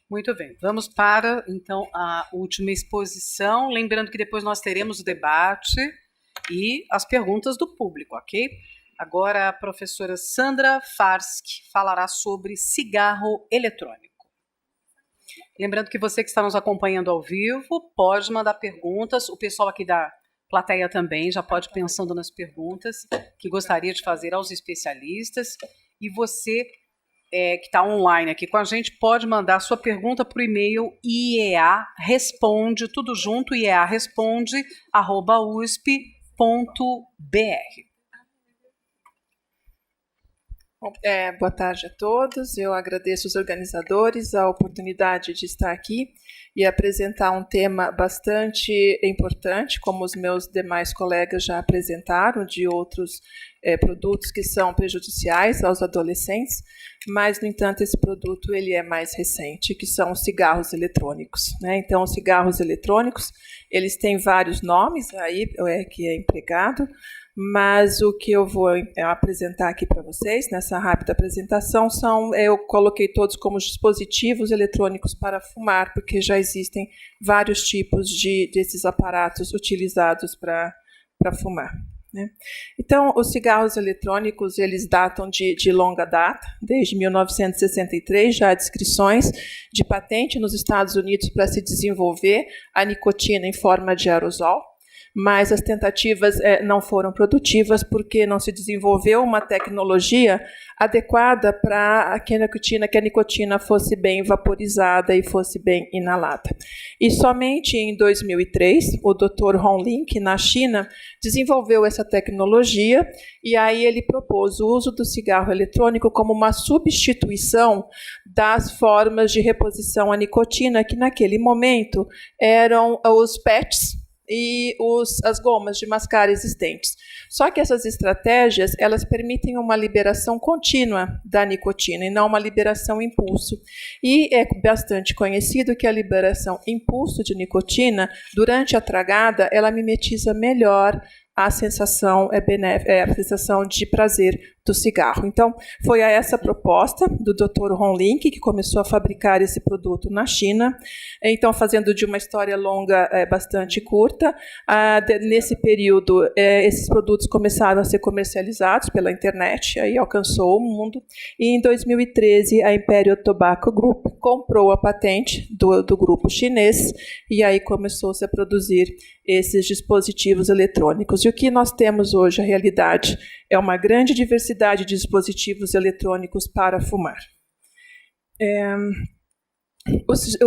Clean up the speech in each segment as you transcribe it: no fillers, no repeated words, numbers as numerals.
Muito bem, vamos para, então, a última exposição, lembrando que depois nós teremos o debate e as perguntas do público, ok? Agora a professora Sandra Farsky falará sobre cigarro eletrônico. Lembrando que você que está nos acompanhando ao vivo pode mandar perguntas, o pessoal aqui da plateia também já pode ir pensando nas perguntas que gostaria de fazer aos especialistas, e você que está online aqui com a gente, pode mandar sua pergunta para o e-mail iearesponde, tudo junto, iearesponde@usp.br. Boa tarde a todos. Eu agradeço os organizadores a oportunidade de estar aqui e apresentar um tema bastante importante, como os meus demais colegas já apresentaram, de outros produtos que são prejudiciais aos adolescentes, mas, no entanto, esse produto ele é mais recente, que são os cigarros eletrônicos, né? Então, os cigarros eletrônicos, eles têm vários nomes aí, que é empregado, mas o que eu vou apresentar aqui para vocês, nessa rápida apresentação, eu coloquei todos como dispositivos eletrônicos para fumar, porque já existem vários tipos desses aparatos utilizados para fumar, né? Então, os cigarros eletrônicos, eles datam de longa data, desde 1963, já há descrições de patente nos Estados Unidos para se desenvolver a nicotina em forma de aerosol, mas as tentativas não foram produtivas porque não se desenvolveu uma tecnologia adequada para que a nicotina fosse bem vaporizada e fosse bem inalada. E somente em 2003, o Dr. Hong Lin, na China, desenvolveu essa tecnologia, e aí ele propôs o uso do cigarro eletrônico como uma substituição das formas de reposição à nicotina, que naquele momento eram os PETs, e as gomas de mascar existentes. Só que essas estratégias, elas permitem uma liberação contínua da nicotina e não uma liberação impulso. E é bastante conhecido que a liberação impulso de nicotina, durante a tragada, ela mimetiza melhor a sensação a sensação de prazer do cigarro. Então, foi a essa proposta do Dr. Hong Lin que começou a fabricar esse produto na China. Então, fazendo de uma história longa bastante curta, nesse período, esses produtos começaram a ser comercializados pela internet, aí alcançou o mundo, e em 2013 a Imperial Tobacco Group comprou a patente do grupo chinês, e aí começou-se a produzir esses dispositivos eletrônicos. E o que nós temos hoje, a realidade, é uma grande diversidade de dispositivos eletrônicos para fumar. Os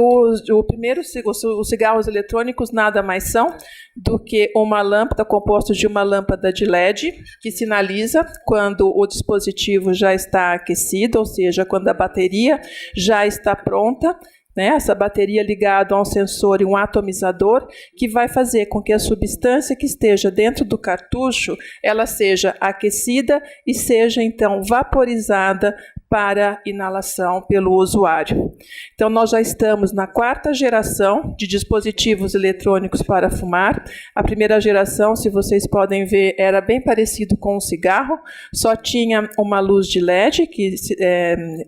cigarros eletrônicos nada mais são do que uma lâmpada composta de uma lâmpada de LED que sinaliza quando o dispositivo já está aquecido, ou seja, quando a bateria já está pronta, né? Essa bateria ligada a um sensor e um atomizador que vai fazer com que a substância que esteja dentro do cartucho ela seja aquecida e seja, então, vaporizada para inalação pelo usuário. Então, nós já estamos na 4ª geração de dispositivos eletrônicos para fumar. A primeira geração, se vocês podem ver, era bem parecido com um cigarro, só tinha uma luz de LED que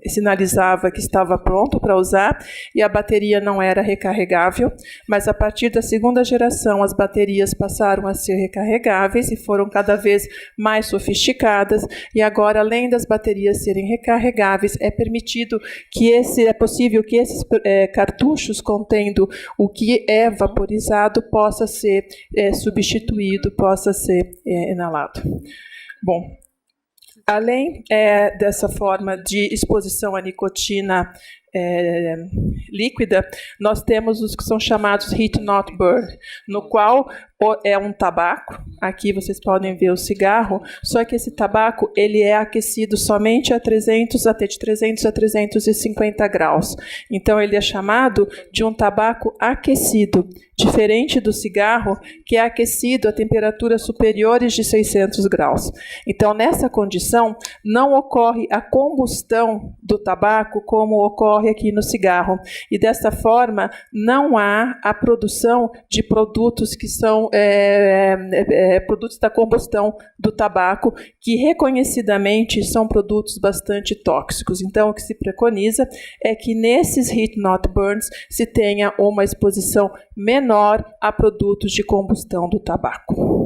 sinalizava que estava pronto para usar, e a bateria não era recarregável, mas a partir da 2ª geração as baterias passaram a ser recarregáveis e foram cada vez mais sofisticadas, e agora, além das baterias serem recarregáveis, é possível que esses cartuchos contendo o que é vaporizado possa ser substituído, possa ser inalado. Bom, além dessa forma de exposição à nicotina líquida, nós temos os que são chamados heat not burn, no qual é um tabaco. Aqui vocês podem ver o cigarro, só que esse tabaco ele é aquecido somente de 300 a 350 graus. Então, ele é chamado de um tabaco aquecido, diferente do cigarro, que é aquecido a temperaturas superiores de 600 graus. Então, nessa condição, não ocorre a combustão do tabaco como ocorre ocorre aqui no cigarro. E dessa forma, não há a produção de produtos que são produtos da combustão do tabaco, que reconhecidamente são produtos bastante tóxicos. Então, o que se preconiza é que nesses heat not burns se tenha uma exposição menor a produtos de combustão do tabaco.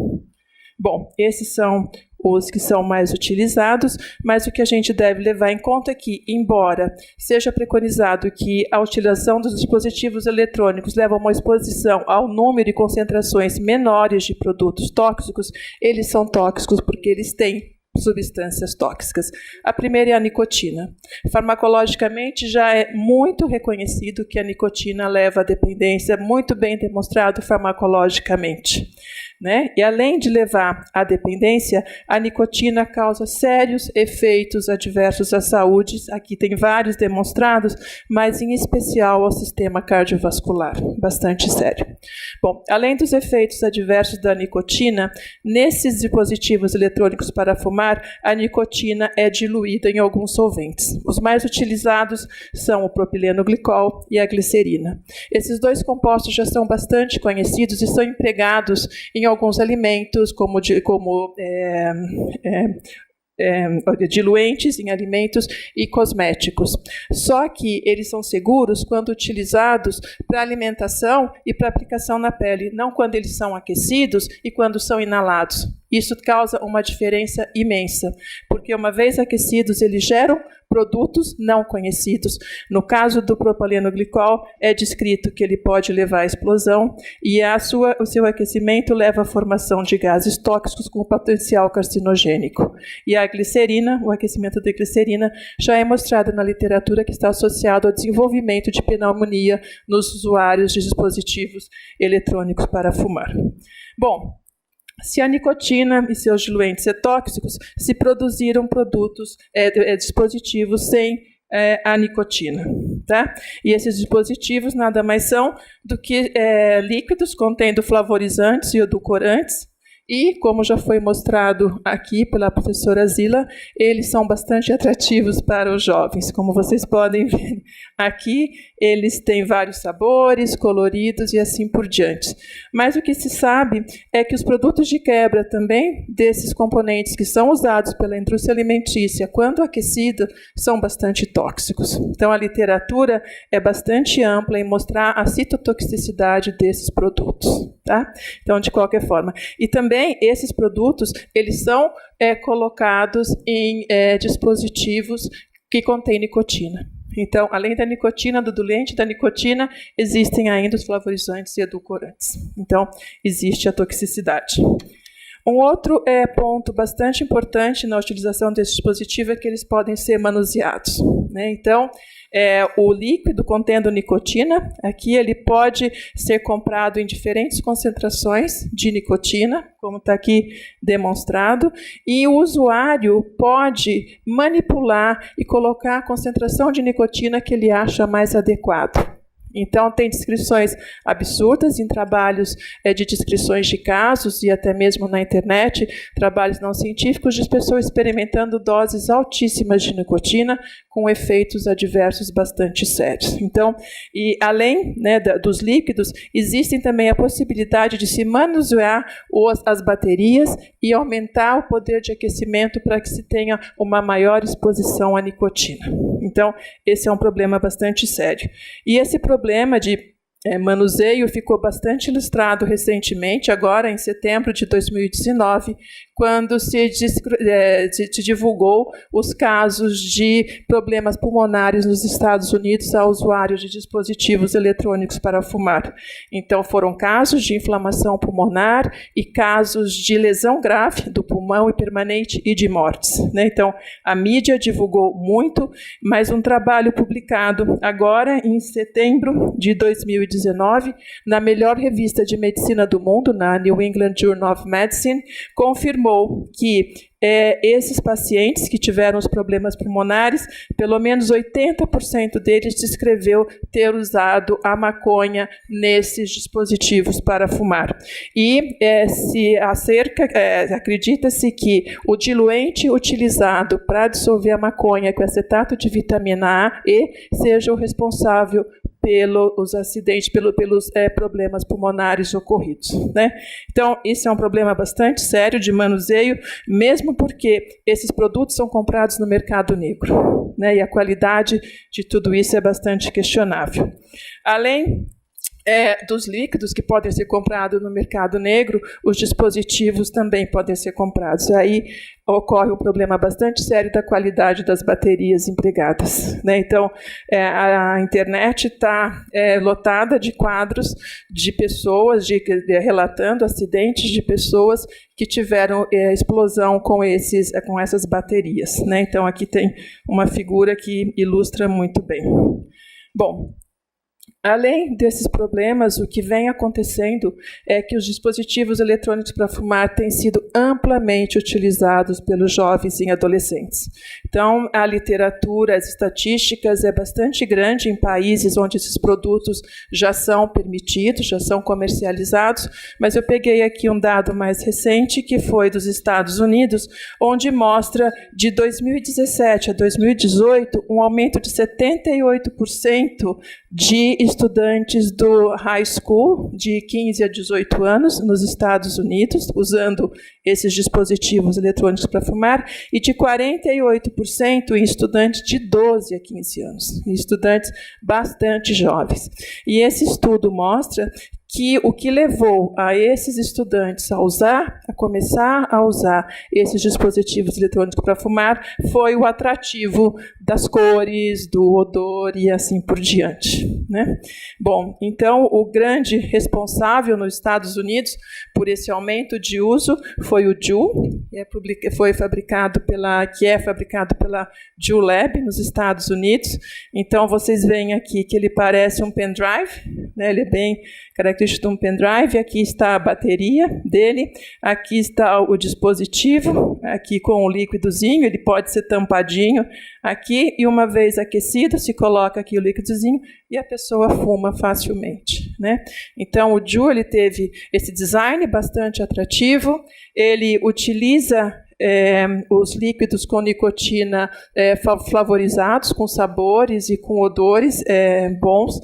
Bom, esses são os que são mais utilizados, mas o que a gente deve levar em conta é que, embora seja preconizado que a utilização dos dispositivos eletrônicos leva a uma exposição ao número e concentrações menores de produtos tóxicos, eles são tóxicos porque eles têm substâncias tóxicas. A primeira é a nicotina. Farmacologicamente já é muito reconhecido que a nicotina leva à dependência, muito bem demonstrado farmacologicamente. Né? E além de levar à dependência, a nicotina causa sérios efeitos adversos à saúde. Aqui tem vários demonstrados, mas em especial ao sistema cardiovascular, bastante sério. Bom, além dos efeitos adversos da nicotina, nesses dispositivos eletrônicos para fumar, a nicotina é diluída em alguns solventes. Os mais utilizados são o propileno glicol e a glicerina. Esses dois compostos já são bastante conhecidos e são empregados em alguns alimentos, como diluentes em alimentos e cosméticos. Só que eles são seguros quando utilizados para alimentação e para aplicação na pele, não quando eles são aquecidos e quando são inalados. Isso causa uma diferença imensa, porque uma vez aquecidos, eles geram produtos não conhecidos. No caso do propileno glicol, é descrito que ele pode levar à explosão e o seu aquecimento leva à formação de gases tóxicos com potencial carcinogênico. E a glicerina, o aquecimento da glicerina, já é mostrado na literatura que está associado ao desenvolvimento de pneumonia nos usuários de dispositivos eletrônicos para fumar. Bom, se a nicotina e seus diluentes são tóxicos, se produziram dispositivos sem a nicotina. Tá? E esses dispositivos nada mais são do que líquidos contendo flavorizantes e edulcorantes. E, como já foi mostrado aqui pela professora Zila, eles são bastante atrativos para os jovens. Como vocês podem ver aqui, eles têm vários sabores, coloridos e assim por diante. Mas o que se sabe é que os produtos de quebra também, desses componentes que são usados pela indústria alimentícia, quando aquecidos, são bastante tóxicos. Então, a literatura é bastante ampla em mostrar a citotoxicidade desses produtos. Tá? Então, de qualquer forma. E também esses produtos, eles são colocados em dispositivos que contêm nicotina. Então, além da nicotina, do diluente da nicotina, existem ainda os flavorizantes e edulcorantes. Então, existe a toxicidade. Um outro ponto bastante importante na utilização desse dispositivo é que eles podem ser manuseados. Né? Então, o líquido contendo nicotina, aqui ele pode ser comprado em diferentes concentrações de nicotina, como está aqui demonstrado, e o usuário pode manipular e colocar a concentração de nicotina que ele acha mais adequado. Então, tem descrições absurdas em trabalhos de descrições de casos e até mesmo na internet, trabalhos não científicos de pessoas experimentando doses altíssimas de nicotina com efeitos adversos bastante sérios. Então, e além dos líquidos, existem também a possibilidade de se manusear as baterias e aumentar o poder de aquecimento para que se tenha uma maior exposição à nicotina. Então, esse é um problema bastante sério. E esse problema de manuseio ficou bastante ilustrado recentemente, agora em setembro de 2019, quando se divulgou os casos de problemas pulmonares nos Estados Unidos a usuários de dispositivos eletrônicos para fumar. Então, foram casos de inflamação pulmonar e casos de lesão grave do pulmão e permanente e de mortes. Né? Então, a mídia divulgou muito, mas um trabalho publicado agora em setembro de 2019, na melhor revista de medicina do mundo, na New England Journal of Medicine, confirmou que esses pacientes que tiveram os problemas pulmonares, pelo menos 80% deles descreveu ter usado a maconha nesses dispositivos para fumar. E acredita-se que o diluente utilizado para dissolver a maconha com acetato de vitamina A e seja o responsável pelos acidentes, pelos problemas pulmonares ocorridos, né? Então, isso é um problema bastante sério de manuseio, mesmo porque esses produtos são comprados no mercado negro, né? E a qualidade de tudo isso é bastante questionável. Além dos líquidos que podem ser comprados no mercado negro, os dispositivos também podem ser comprados. Aí ocorre um problema bastante sério da qualidade das baterias empregadas, né? Então, a internet está lotada de quadros de pessoas relatando acidentes de pessoas que tiveram explosão com essas baterias, né? Então, aqui tem uma figura que ilustra muito bem. Bom, além desses problemas, o que vem acontecendo é que os dispositivos eletrônicos para fumar têm sido amplamente utilizados pelos jovens e adolescentes. Então, a literatura, as estatísticas é bastante grande em países onde esses produtos já são permitidos, já são comercializados, mas eu peguei aqui um dado mais recente, que foi dos Estados Unidos, onde mostra, de 2017 a 2018, um aumento de 78% de estudantes do high school, de 15 a 18 anos, nos Estados Unidos, usando esses dispositivos eletrônicos para fumar, e de 48% em estudantes de 12 a 15 anos, estudantes bastante jovens. E esse estudo mostra que o que levou a esses estudantes a começar a usar esses dispositivos eletrônicos para fumar foi o atrativo das cores, do odor e assim por diante, né? Bom, então o grande responsável nos Estados Unidos por esse aumento de uso foi o Juul, que é fabricado pela Juul Lab nos Estados Unidos. Então vocês veem aqui que ele parece um pendrive, né? Ele é bem característico de um pendrive. Aqui está a bateria dele, aqui está o dispositivo, aqui com o líquidozinho, ele pode ser tampadinho aqui, e uma vez aquecido, se coloca aqui o líquidozinho e a pessoa fuma facilmente, né? Então, o Juul, ele teve esse design bastante atrativo, ele utiliza os líquidos com nicotina flavorizados, com sabores e com odores bons.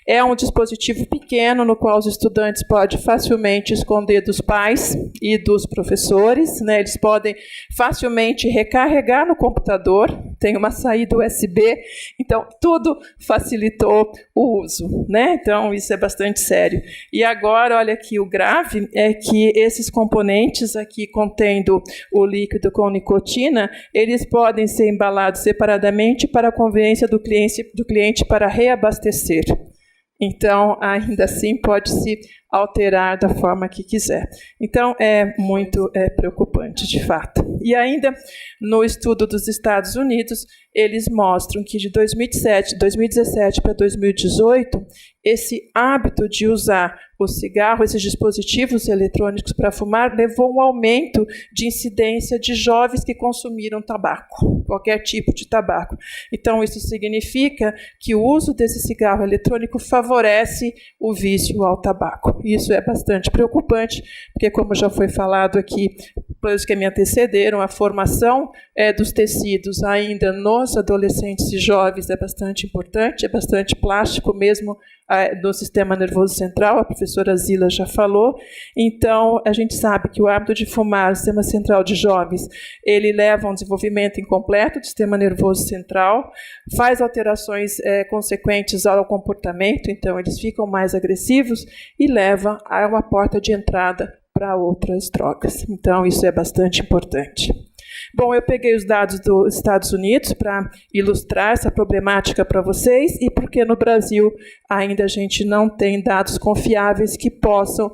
É um dispositivo pequeno no qual os estudantes podem facilmente esconder dos pais e dos professores, né? Eles podem facilmente recarregar no computador, tem uma saída USB, então tudo facilitou o uso, né? Então isso é bastante sério. E agora, olha aqui, o grave é que esses componentes aqui contendo o líquido com nicotina, eles podem ser embalados separadamente para a conveniência do cliente para reabastecer. Então, ainda assim, pode-se alterar da forma que quiser. Então, é muito preocupante, de fato. E ainda, no estudo dos Estados Unidos, eles mostram que de 2017 para 2018, esse hábito de usar o cigarro, esses dispositivos eletrônicos para fumar, levou a um aumento de incidência de jovens que consumiram tabaco, qualquer tipo de tabaco. Então, isso significa que o uso desse cigarro eletrônico favorece o vício ao tabaco. Isso é bastante preocupante, porque, como já foi falado aqui pelos que me antecederam, a formação dos tecidos ainda nos adolescentes e jovens é bastante importante, é bastante plástico mesmo do sistema nervoso central, a professora Zila já falou. Então, a gente sabe que o hábito de fumar no sistema central de jovens, ele leva a um desenvolvimento incompleto do sistema nervoso central, faz alterações consequentes ao comportamento, então eles ficam mais agressivos e leva a uma porta de entrada para outras drogas. Então, isso é bastante importante. Bom, eu peguei os dados dos Estados Unidos para ilustrar essa problemática para vocês, e porque no Brasil ainda a gente não tem dados confiáveis que possam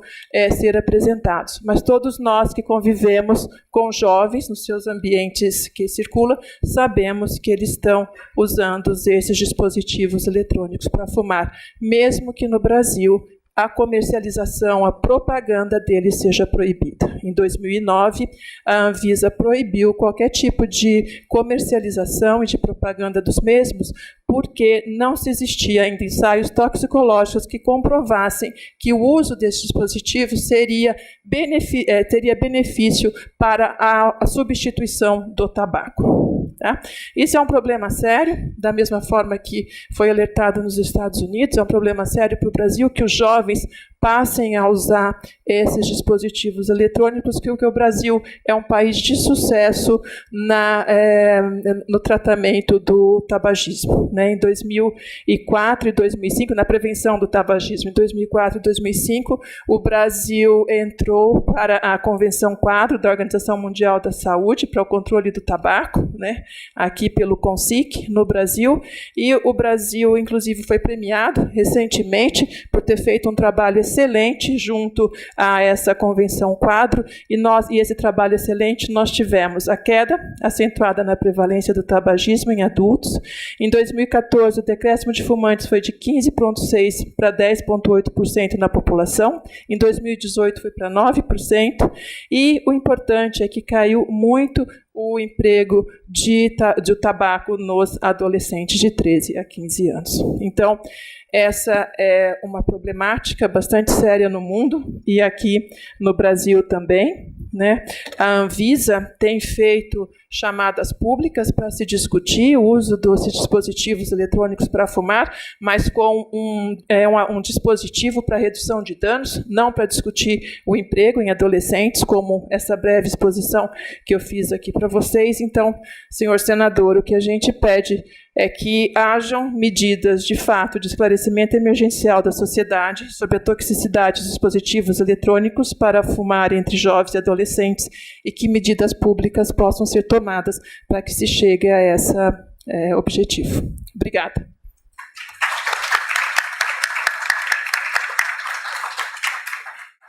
ser apresentados. Mas todos nós que convivemos com jovens nos seus ambientes que circulam, sabemos que eles estão usando esses dispositivos eletrônicos para fumar, mesmo que no Brasil a comercialização, a propaganda dele seja proibida. Em 2009, a Anvisa proibiu qualquer tipo de comercialização e de propaganda dos mesmos, porque não se existia ainda ensaios toxicológicos que comprovassem que o uso desses dispositivos teria benefício para a substituição do tabaco. Tá? Isso é um problema sério, da mesma forma que foi alertado nos Estados Unidos, é um problema sério para o Brasil que os jovens passem a usar esses dispositivos eletrônicos, que o Brasil é um país de sucesso no tratamento do tabagismo. Né? Em 2004 e 2005, na prevenção do tabagismo, em 2004 e 2005, o Brasil entrou para a Convenção Quadro da Organização Mundial da Saúde para o controle do tabaco, né? Aqui pelo CONSIC, no Brasil, e o Brasil, inclusive, foi premiado recentemente por ter feito um trabalho excelente junto a essa Convenção Quadro, e esse trabalho excelente nós tivemos a queda acentuada na prevalência do tabagismo em adultos. Em 2014, o decréscimo de fumantes foi de 15,6% para 10,8% na população, em 2018 foi para 9%, e o importante é que caiu muito o emprego de tabaco nos adolescentes de 13 a 15 anos. Então, essa é uma problemática bastante séria no mundo e aqui no Brasil também. Né? A Anvisa tem feito chamadas públicas para se discutir o uso dos dispositivos eletrônicos para fumar, mas com um dispositivo para redução de danos, não para discutir o emprego em adolescentes, como essa breve exposição que eu fiz aqui para vocês. Então, senhor senador, o que a gente pede é que hajam medidas, de fato, de esclarecimento emergencial da sociedade sobre a toxicidade dos dispositivos eletrônicos para fumar entre jovens e adolescentes e que medidas públicas possam ser tomadas para que se chegue a esse objetivo. Obrigada.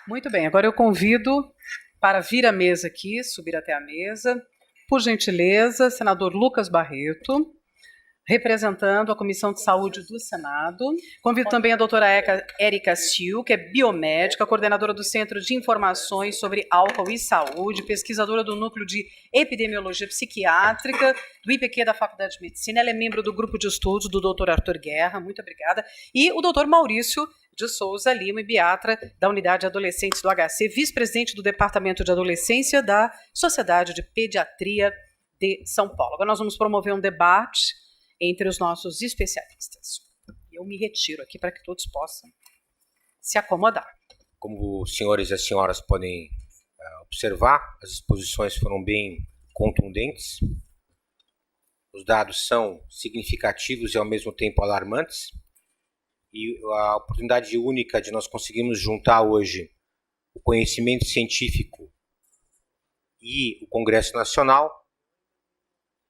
Muito bem, agora eu convido para vir à mesa aqui, subir até a mesa, por gentileza, senador Lucas Barreto, representando a Comissão de Saúde do Senado. Convido também a doutora Érica Sil, que é biomédica, coordenadora do Centro de Informações sobre Álcool e Saúde, pesquisadora do Núcleo de Epidemiologia Psiquiátrica, do IPQ da Faculdade de Medicina. Ela é membro do grupo de estudos do Dr. Arthur Guerra, muito obrigada. E o Dr. Maurício de Souza Lima, ibiatra da Unidade de Adolescentes do HC, vice-presidente do Departamento de Adolescência da Sociedade de Pediatria de São Paulo. Agora nós vamos promover um debate entre os nossos especialistas. Eu me retiro aqui para que todos possam se acomodar. Como os senhores e as senhoras podem observar, as exposições foram bem contundentes. Os dados são significativos e ao mesmo tempo alarmantes. E a oportunidade única de nós conseguirmos juntar hoje o conhecimento científico e o Congresso Nacional,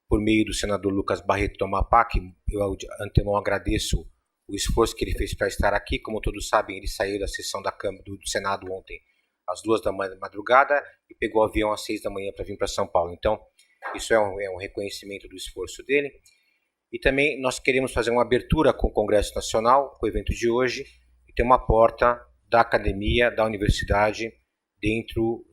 por meio do senador Lucas Barreto do Amapá, que eu antemão agradeço o esforço que ele fez para estar aqui. Como todos sabem, ele saiu da sessão da Câmara do Senado ontem às 2 da madrugada e pegou o avião às 6 da manhã para vir para São Paulo. Então, isso é um reconhecimento do esforço dele. E também nós queremos fazer uma abertura com o Congresso Nacional, com o evento de hoje, e ter uma porta da academia, da universidade, dentro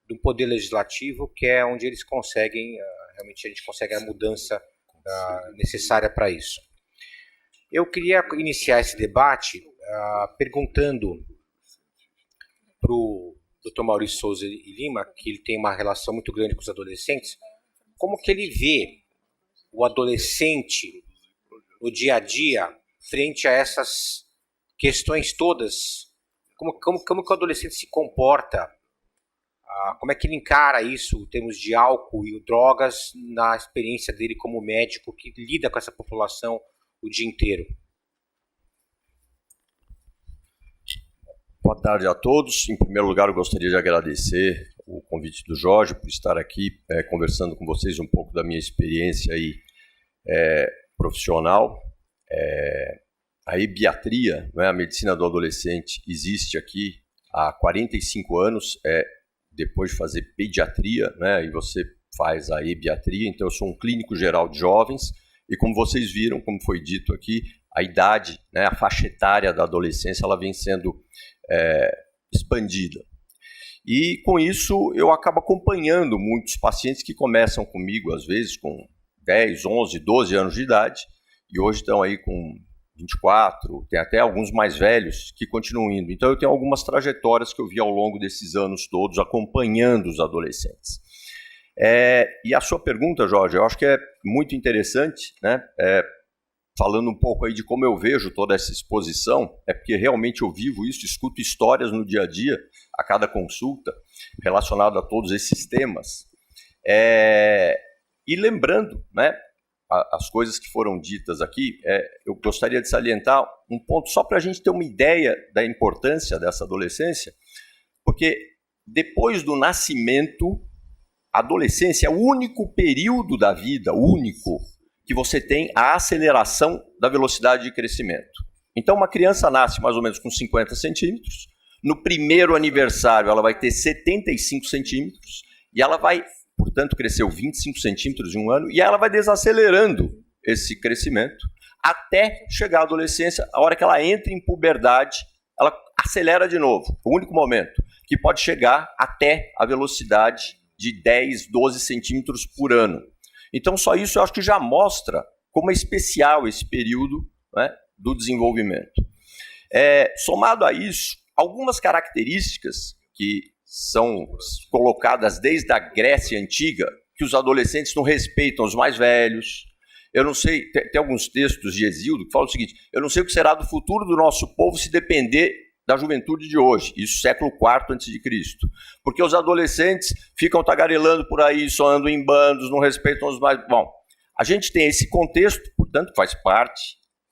do poder legislativo, que é onde eles conseguem, realmente a gente consegue a mudança necessária para isso. Eu queria iniciar esse debate perguntando para o Dr. Maurício Souza Lima, que ele tem uma relação muito grande com os adolescentes, como que ele vê o adolescente no dia a dia frente a essas questões todas, como que o adolescente se comporta, como é que ele encara isso em termos de álcool e drogas na experiência dele como médico que lida com essa população o dia inteiro. Boa tarde a todos. Em primeiro lugar, eu gostaria de agradecer o convite do Jorge por estar aqui conversando com vocês um pouco da minha experiência aí, profissional. A ebiatria, a medicina do adolescente, existe aqui há 45 anos, depois de fazer pediatria, e você faz a ebiatria. Então, eu sou um clínico geral de jovens, E como vocês viram, como foi dito aqui, a idade, né, a faixa etária da adolescência, ela vem sendo expandida. E com isso eu acabo acompanhando muitos pacientes que começam comigo, às vezes, com 10, 11, 12 anos de idade, e hoje estão aí com 24, tem até alguns mais velhos que continuam indo. Então eu tenho algumas trajetórias que eu vi ao longo desses anos todos, acompanhando os adolescentes. E a sua pergunta, Jorge, eu acho que é muito interessante, né? Falando um pouco aí de como eu vejo toda essa exposição, porque realmente eu vivo isso, escuto histórias no dia a dia, a cada consulta, relacionado a todos esses temas. E lembrando, né, as coisas que foram ditas aqui, eu gostaria de salientar um ponto só para a gente ter uma ideia da importância dessa adolescência, porque depois do nascimento, a adolescência é o único período da vida, único, que você tem a aceleração da velocidade de crescimento. Então, uma criança nasce mais ou menos com 50 centímetros, no primeiro aniversário ela vai ter 75 centímetros, e ela vai, portanto, cresceu 25 centímetros em um ano, e ela vai desacelerando esse crescimento até chegar à adolescência. A hora que ela entra em puberdade, ela acelera de novo. O único momento que pode chegar até a velocidade de 10, 12 centímetros por ano. Então, só isso eu acho que já mostra como é especial esse período, né, do desenvolvimento. Somado a isso, algumas características que são colocadas desde a Grécia Antiga, que os adolescentes não respeitam os mais velhos. Eu não sei, tem alguns textos de Hesíodo que falam o seguinte: eu não sei o que será do futuro do nosso povo se depender da juventude de hoje, isso século IV a.C., porque os adolescentes ficam tagarelando por aí, só andam em bandos, não respeitam os mais... Bom, a gente tem esse contexto, portanto, faz parte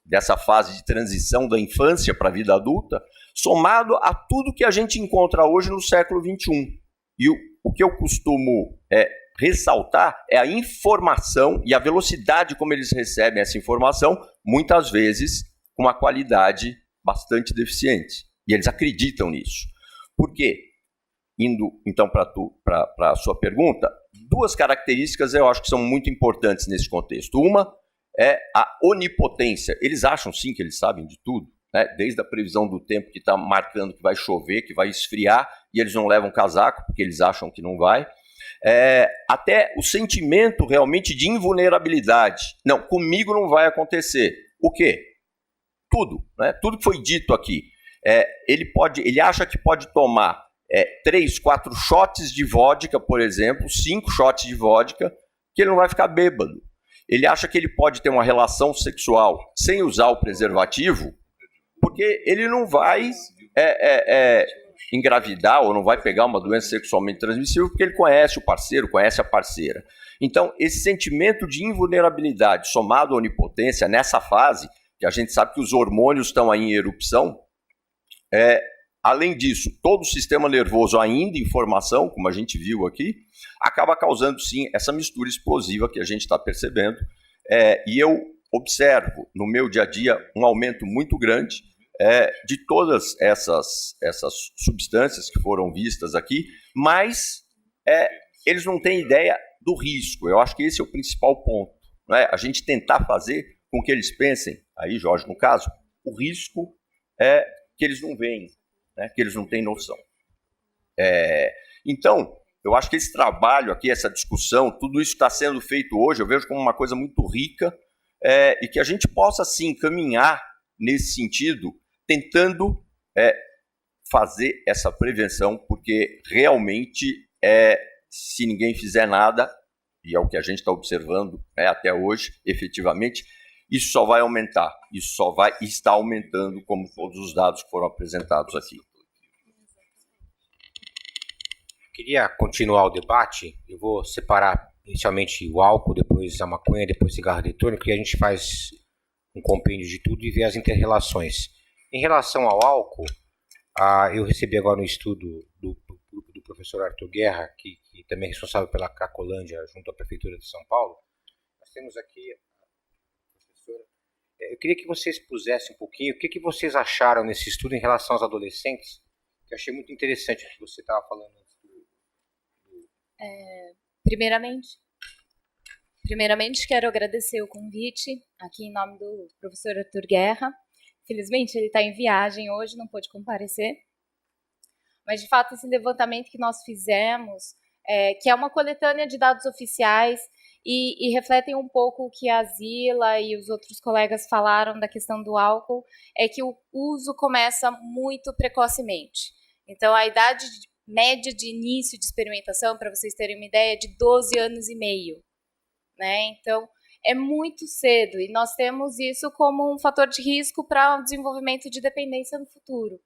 dessa fase de transição da infância para a vida adulta, somado a tudo que a gente encontra hoje no século XXI. E o que eu costumo ressaltar é a informação e a velocidade como eles recebem essa informação, muitas vezes com uma qualidade bastante deficiente. E eles acreditam nisso. Por quê? Indo, então, para a sua pergunta, duas características eu acho que são muito importantes nesse contexto. Uma é a onipotência. Eles acham, sim, que eles sabem de tudo, né? Desde a previsão do tempo que está marcando que vai chover, que vai esfriar, e eles não levam casaco, porque eles acham que não vai. Até o sentimento realmente de invulnerabilidade. Não, comigo não vai acontecer. O quê? Tudo, né? Tudo que foi dito aqui. Ele acha que pode tomar 3, 4 shots de vodka, por exemplo, 5 shots de vodka, que ele não vai ficar bêbado. Ele acha que ele pode ter uma relação sexual sem usar o preservativo, porque ele não vai engravidar ou não vai pegar uma doença sexualmente transmissível, porque ele conhece o parceiro, conhece a parceira. Então, esse sentimento de invulnerabilidade somado à onipotência, nessa fase, que a gente sabe que os hormônios estão aí em erupção, além disso, todo o sistema nervoso ainda em formação, como a gente viu aqui, acaba causando, sim, essa mistura explosiva que a gente está percebendo. E eu observo no meu dia a dia um aumento muito grande de todas essas substâncias que foram vistas aqui, mas eles não têm ideia do risco. Eu acho que esse é o principal ponto, né? A gente tentar fazer com que eles pensem, aí, Jorge, no caso, o risco que eles não veem, né, que eles não têm noção. Então, eu acho que esse trabalho aqui, essa discussão, tudo isso está sendo feito hoje, eu vejo como uma coisa muito rica, e que a gente possa, sim, caminhar nesse sentido, tentando fazer essa prevenção, porque realmente, se ninguém fizer nada, e é o que a gente está observando até hoje, efetivamente, isso só vai aumentar, isso só vai estar aumentando, como todos os dados que foram apresentados aqui. Queria continuar o debate. Eu vou separar inicialmente o álcool, depois a maconha, depois o cigarro eletrônico, e a gente faz um compêndio de tudo e vê as inter-relações. Em relação ao álcool, eu recebi agora um estudo do professor Arthur Guerra, que também é responsável pela Cracolândia, junto à Prefeitura de São Paulo. Nós temos aqui a professora. Eu queria que vocês pusessem um pouquinho o que vocês acharam nesse estudo em relação aos adolescentes, que eu achei muito interessante o que você estava falando antes do... Primeiramente, quero agradecer o convite, aqui em nome do professor Arthur Guerra. Felizmente, ele está em viagem hoje, não pôde comparecer. Mas, de fato, esse levantamento que nós fizemos, que é uma coletânea de dados oficiais e refletem um pouco o que a Zila e os outros colegas falaram da questão do álcool, é que o uso começa muito precocemente. Então, a idade média de início de experimentação, para vocês terem uma ideia, é de 12 anos e meio. Né? Então, é muito cedo e nós temos isso como um fator de risco para o desenvolvimento de dependência no futuro.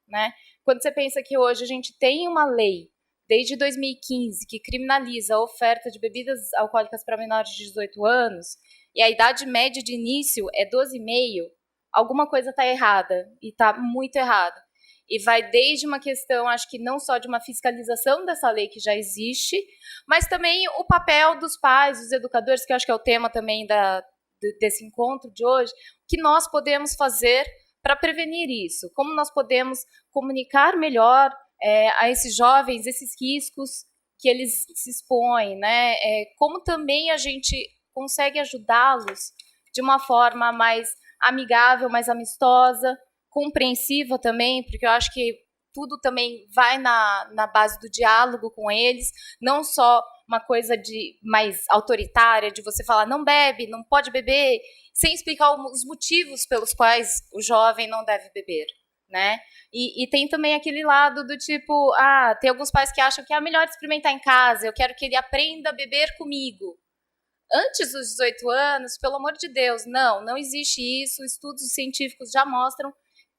Né? Quando você pensa que hoje a gente tem uma lei, desde 2015, que criminaliza a oferta de bebidas alcoólicas para menores de 18 anos, e a idade média de início é 12,5, alguma coisa está errada, e está muito errada. E vai desde uma questão, acho que não só de uma fiscalização dessa lei que já existe, mas também o papel dos pais, dos educadores, que eu acho que é o tema também desse encontro de hoje, o que nós podemos fazer para prevenir isso, como nós podemos comunicar melhor a esses jovens, esses riscos que eles se expõem, né? Como também a gente consegue ajudá-los de uma forma mais amigável, mais amistosa, compreensiva também, porque eu acho que tudo também vai na base do diálogo com eles, não só uma coisa mais autoritária, de você falar não bebe, não pode beber, sem explicar os motivos pelos quais o jovem não deve beber. Né? E tem também aquele lado do tipo, tem alguns pais que acham que é melhor experimentar em casa, eu quero que ele aprenda a beber comigo. Antes dos 18 anos, pelo amor de Deus, não existe isso, estudos científicos já mostram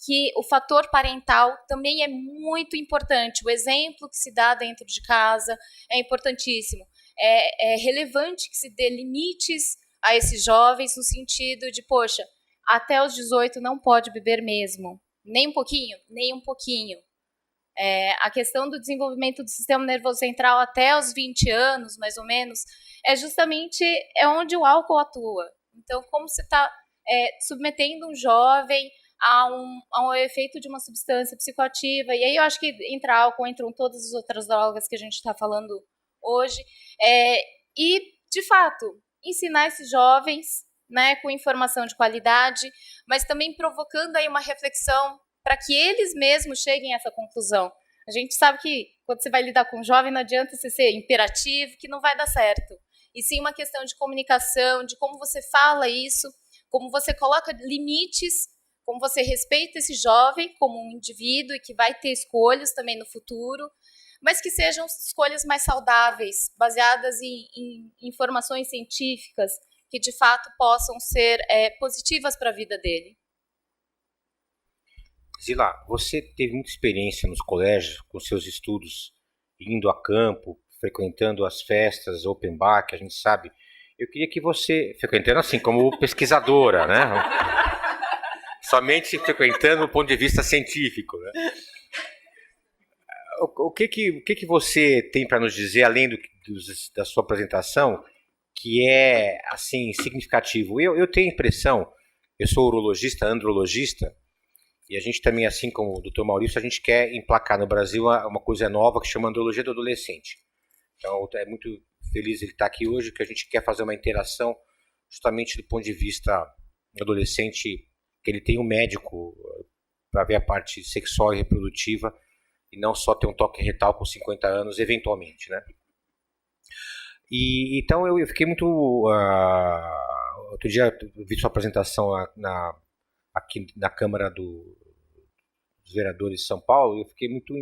que o fator parental também é muito importante, o exemplo que se dá dentro de casa é importantíssimo, é relevante que se dê limites a esses jovens no sentido de, poxa, até os 18 não pode beber mesmo. Nem um pouquinho? Nem um pouquinho. A questão do desenvolvimento do sistema nervoso central até os 20 anos, mais ou menos, é justamente onde o álcool atua. Então, como você está submetendo um jovem a um efeito de uma substância psicoativa, e aí eu acho que entra álcool, entram todas as outras drogas que a gente está falando hoje, e, de fato, ensinar esses jovens, né, com informação de qualidade, mas também provocando aí uma reflexão para que eles mesmos cheguem a essa conclusão. A gente sabe que quando você vai lidar com um jovem, não adianta você ser imperativo, que não vai dar certo. E sim uma questão de comunicação, de como você fala isso, como você coloca limites, como você respeita esse jovem como um indivíduo e que vai ter escolhas também no futuro, mas que sejam escolhas mais saudáveis, baseadas em informações científicas, que de fato possam ser positivas para a vida dele. Zila, você teve muita experiência nos colégios, com seus estudos, indo a campo, frequentando as festas, open bar, que a gente sabe. Eu queria que você, frequentando assim, como pesquisadora, né? Somente frequentando do ponto de vista científico, né? O que você tem para nos dizer, além da sua apresentação, que é, assim, significativo? Eu tenho a impressão, eu sou urologista, andrologista, e a gente também, assim como o Dr. Maurício, a gente quer emplacar no Brasil uma coisa nova que chama andrologia do adolescente. Então, é muito feliz ele estar aqui hoje, que a gente quer fazer uma interação justamente do ponto de vista adolescente, que ele tem um médico para ver a parte sexual e reprodutiva, e não só ter um toque retal com 50 anos, eventualmente, né? Então eu fiquei muito... outro dia eu vi sua apresentação aqui na Câmara dos Vereadores de São Paulo, e eu fiquei muito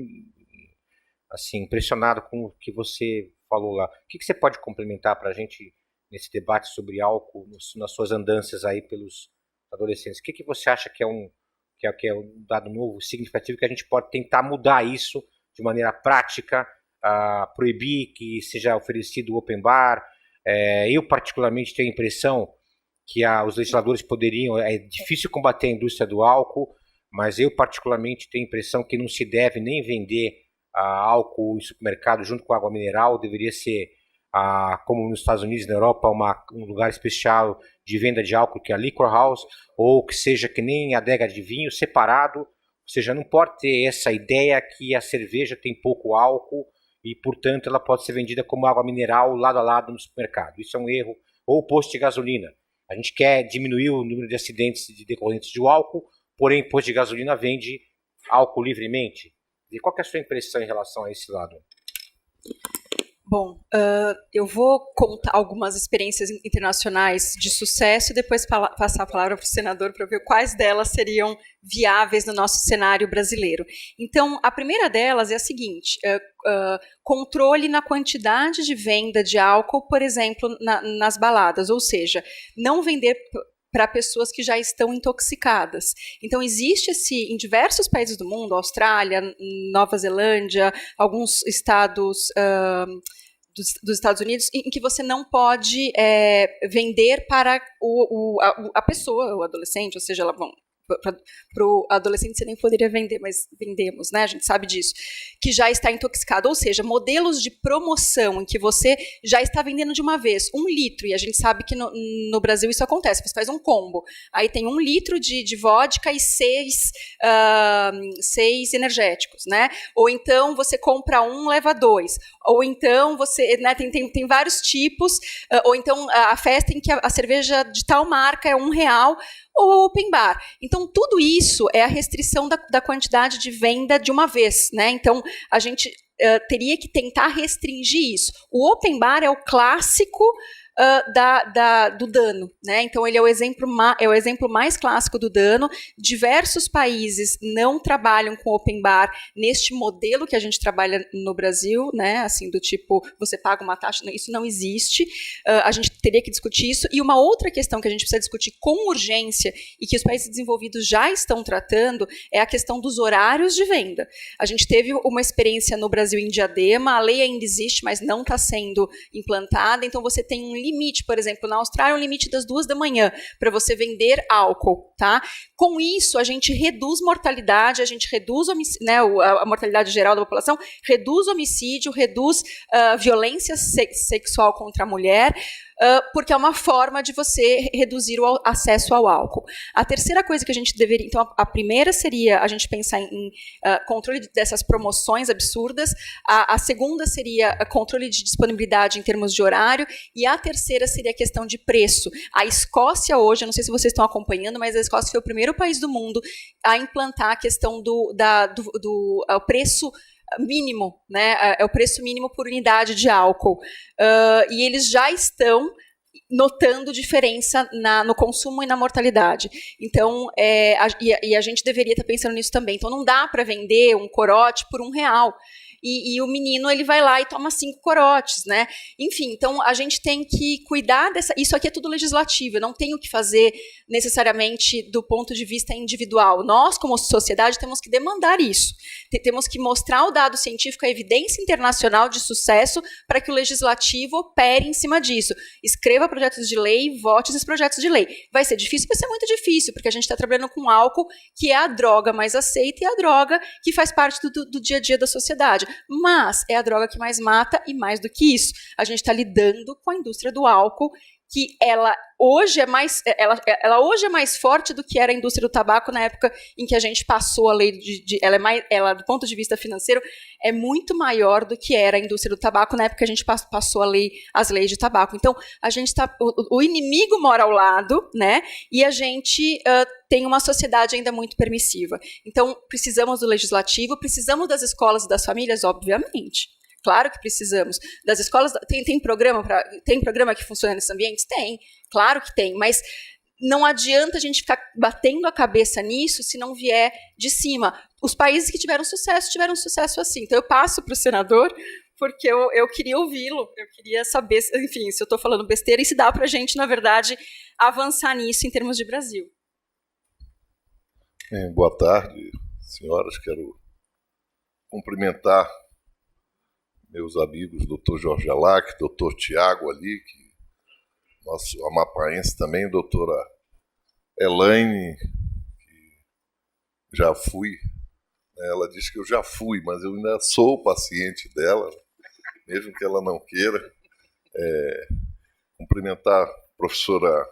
assim, impressionado com o que você falou lá. O que você pode complementar para a gente nesse debate sobre álcool, nas suas andanças aí pelos adolescentes? O que você acha que é um dado novo, significativo, que a gente pode tentar mudar isso de maneira prática, proibir que seja oferecido open bar? Eu particularmente tenho a impressão que os legisladores poderiam... É difícil combater a indústria do álcool, mas eu particularmente tenho a impressão que não se deve nem vender álcool em supermercado junto com água mineral. Deveria ser, como nos Estados Unidos e na Europa, um lugar especial de venda de álcool, que é a liquor house, ou que seja que nem a adega de vinho, separado. Ou seja, não pode ter essa ideia que a cerveja tem pouco álcool e, portanto, ela pode ser vendida como água mineral lado a lado no supermercado. Isso é um erro ou o posto de gasolina. A gente quer diminuir o número de acidentes decorrentes do álcool, porém o posto de gasolina vende álcool livremente. E qual que é a sua impressão em relação a esse lado? Bom, eu vou contar algumas experiências internacionais de sucesso e depois passar a palavra para o senador para ver quais delas seriam viáveis no nosso cenário brasileiro. Então, a primeira delas é a seguinte: controle na quantidade de venda de álcool, por exemplo, nas baladas, ou seja, não vender para pessoas que já estão intoxicadas. Então, existe em diversos países do mundo, Austrália, Nova Zelândia, alguns estados dos Estados Unidos, em que você não pode vender para a pessoa, o adolescente, ou seja, ela, bom, para o adolescente você nem poderia vender, mas vendemos, né? A gente sabe disso, que já está intoxicado, ou seja, modelos de promoção em que você já está vendendo de uma vez 1 litro, e a gente sabe que no Brasil isso acontece, você faz um combo, aí tem 1 litro de vodka e 6 energéticos, né? Ou então você compra 1, leva 2, ou então você, né, tem vários tipos, ou então a festa em que a cerveja de tal marca é R$1, ou open bar. Então, tudo isso é a restrição da quantidade de venda de uma vez, né? Então, a gente teria que tentar restringir isso. O open bar é o clássico do dano, né? Então ele é o exemplo mais clássico do dano. Diversos países não trabalham com open bar neste modelo que a gente trabalha no Brasil, né? Assim, do tipo, você paga uma taxa, isso não existe. A gente teria que discutir isso. E uma outra questão que a gente precisa discutir com urgência e que os países desenvolvidos já estão tratando é a questão dos horários de venda. A gente teve uma experiência no Brasil em Diadema, a lei ainda existe, mas não está sendo implantada, então você tem um limite, por exemplo, na Austrália, um limite das 2 da manhã para você vender álcool, tá? Com isso, a gente reduz mortalidade, a gente reduz a mortalidade geral da população, reduz homicídio, reduz violência sexual contra a mulher, porque é uma forma de você reduzir o acesso ao álcool. A terceira coisa que a gente deveria... Então, a primeira seria a gente pensar em controle dessas promoções absurdas, a segunda seria controle de disponibilidade em termos de horário, e a terceira seria a questão de preço. A Escócia hoje, eu não sei se vocês estão acompanhando, mas a Escócia foi o primeiro país do mundo a implantar a questão do preço mínimo, né? É o preço mínimo por unidade de álcool. E eles já estão notando diferença no consumo e na mortalidade. Então, a gente deveria estar pensando nisso também. Então, não dá para vender um corote por R$1. E o menino, ele vai lá e toma 5 corotes, né? Enfim, então a gente tem que cuidar dessa... Isso aqui é tudo legislativo, eu não tenho que fazer necessariamente do ponto de vista individual. Nós, como sociedade, temos que demandar isso. Temos que mostrar o dado científico, a evidência internacional de sucesso para que o legislativo opere em cima disso. Escreva projetos de lei, vote esses projetos de lei. Vai ser difícil? Vai ser muito difícil, porque a gente está trabalhando com álcool, que é a droga mais aceita e a droga que faz parte do dia a dia da sociedade. Mas é a droga que mais mata, e mais do que isso, a gente está lidando com a indústria do álcool, que ela hoje é mais forte do que era a indústria do tabaco na época em que a gente passou a lei ela, do ponto de vista financeiro, é muito maior do que era a indústria do tabaco na época que a gente passou as leis de tabaco. Então, a gente o inimigo mora ao lado, né? E a gente tem uma sociedade ainda muito permissiva. Então, precisamos do legislativo, precisamos das escolas e das famílias, obviamente. Claro que precisamos. Das escolas, tem programa que funciona nesses ambientes? Tem, claro que tem, mas não adianta a gente ficar batendo a cabeça nisso se não vier de cima. Os países que tiveram sucesso assim. Então eu passo para o senador, porque eu queria ouvi-lo, eu queria saber, enfim, se eu estou falando besteira e se dá para a gente, na verdade, avançar nisso em termos de Brasil. Boa tarde, senhoras. Quero cumprimentar meus amigos, doutor Jorge Alac, doutor Tiago ali, que nosso amapaense também, doutora Elaine, que já fui, né, ela diz que eu já fui, mas eu ainda sou paciente dela, mesmo que ela não queira. Cumprimentar a professora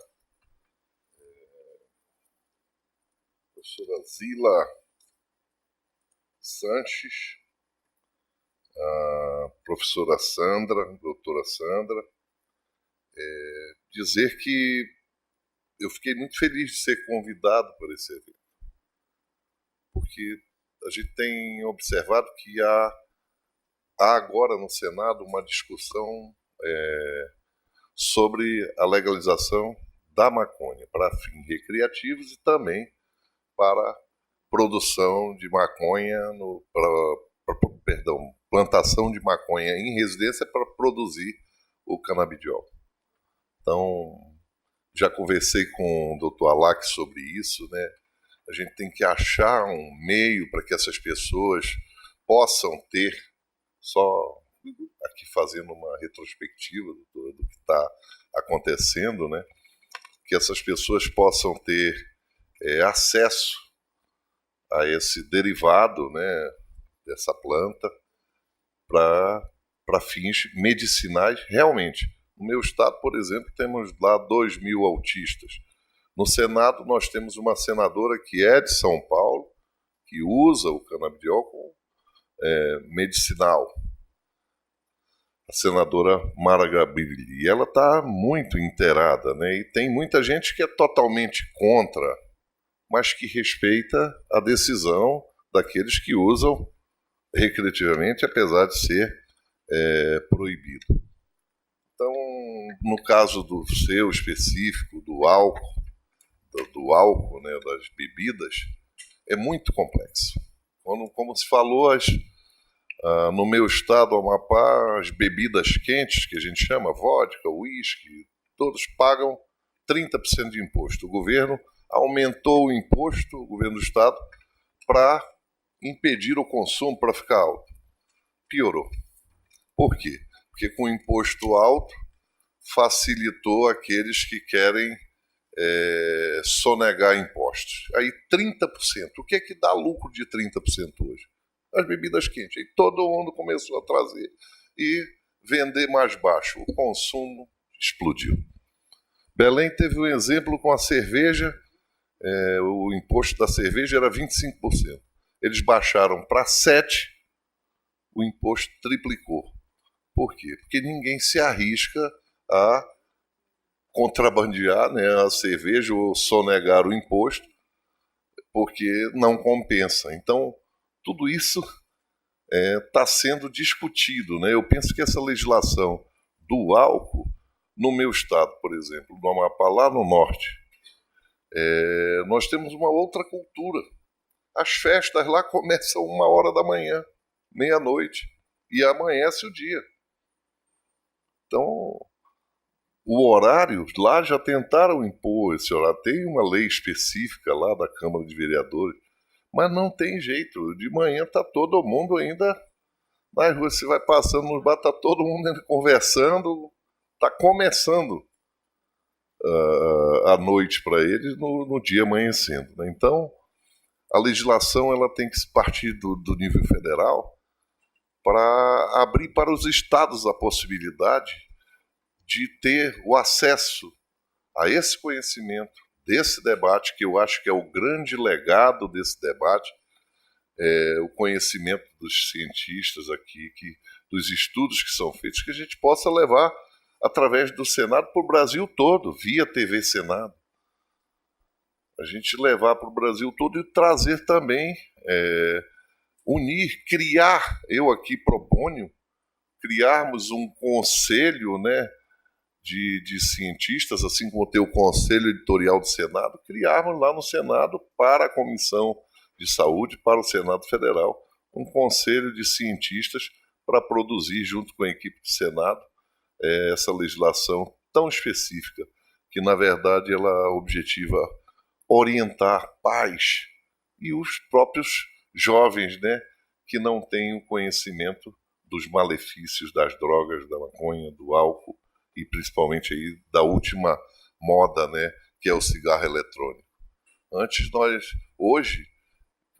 Zila Sanches, a professora Sandra, doutora Sandra, dizer que eu fiquei muito feliz de ser convidado para esse evento, porque a gente tem observado que há agora no Senado uma discussão sobre a legalização da maconha para fins recreativos e também para produção de maconha, plantação de maconha em residência para produzir o canabidiol. Então, já conversei com o Dr. Alac sobre isso, né? A gente tem que achar um meio para que essas pessoas possam ter, só aqui fazendo uma retrospectiva do que está acontecendo, né? Que essas pessoas possam ter acesso a esse derivado, né, dessa planta para fins medicinais realmente. No meu estado, por exemplo, temos lá 2.000 autistas. No Senado, nós temos uma senadora que é de São Paulo, que usa o canabidiol como medicinal. A senadora Mara Gabrilli. E ela está muito inteirada, né? E tem muita gente que é totalmente contra, mas que respeita a decisão daqueles que usam recreativamente, apesar de ser proibido. Então, no caso do seu específico, do álcool, né, das bebidas, é muito complexo. Como se falou, no meu estado, Amapá, as bebidas quentes, que a gente chama vodka, uísque, todos pagam 30% de imposto. O governo aumentou o imposto, o governo do estado, para impedir o consumo, para ficar alto. Piorou. Por quê? Porque com o imposto alto, facilitou aqueles que querem sonegar impostos. Aí 30%. O que é que dá lucro de 30% hoje? As bebidas quentes. Aí todo mundo começou a trazer e vender mais baixo. O consumo explodiu. Belém teve um exemplo com a cerveja. O imposto da cerveja era 25%. Eles baixaram para 7%, o imposto triplicou. Por quê? Porque ninguém se arrisca a contrabandear, né, a cerveja ou sonegar o imposto, porque não compensa. Então, tudo isso está sendo discutido, né? Eu penso que essa legislação do álcool, no meu estado, por exemplo, no Amapá, lá no norte, nós temos uma outra cultura. As festas lá começam 1h da manhã, meia-noite, e amanhece o dia. Então, o horário, lá já tentaram impor esse horário. Tem uma lei específica lá da Câmara de Vereadores, mas não tem jeito. De manhã está todo mundo ainda nas ruas. Você vai passando nos bares, está todo mundo ainda conversando. Está começando a noite para eles no dia amanhecendo, né? Então, a legislação ela tem que partir do nível federal para abrir para os estados a possibilidade de ter o acesso a esse conhecimento, desse debate, que eu acho que é o grande legado desse debate, o conhecimento dos cientistas aqui, dos estudos que são feitos, que a gente possa levar através do Senado para o Brasil todo, via TV Senado. A gente levar para o Brasil todo e trazer também, unir, criar, eu aqui proponho, criarmos um conselho, né, de cientistas, assim como tem o Conselho Editorial do Senado, criarmos lá no Senado, para a Comissão de Saúde, para o Senado Federal, um conselho de cientistas para produzir, junto com a equipe do Senado, essa legislação tão específica, que, na verdade, ela objetiva orientar pais e os próprios jovens, né, que não têm o conhecimento dos malefícios das drogas, da maconha, do álcool, e principalmente aí da última moda, né, que é o cigarro eletrônico. Hoje,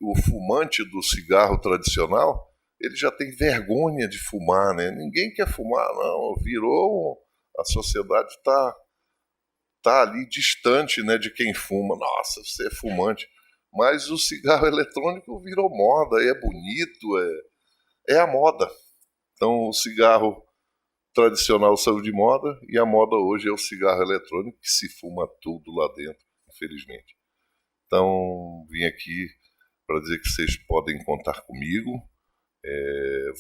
o fumante do cigarro tradicional, ele já tem vergonha de fumar, né? Ninguém quer fumar, não. A sociedade está ali distante, né, de quem fuma. Nossa, você é fumante. Mas o cigarro eletrônico virou moda, é bonito, é a moda. Então, o cigarro tradicional saiu de moda e a moda hoje é o cigarro eletrônico, que se fuma tudo lá dentro, infelizmente. Então, vim aqui para dizer que vocês podem contar comigo.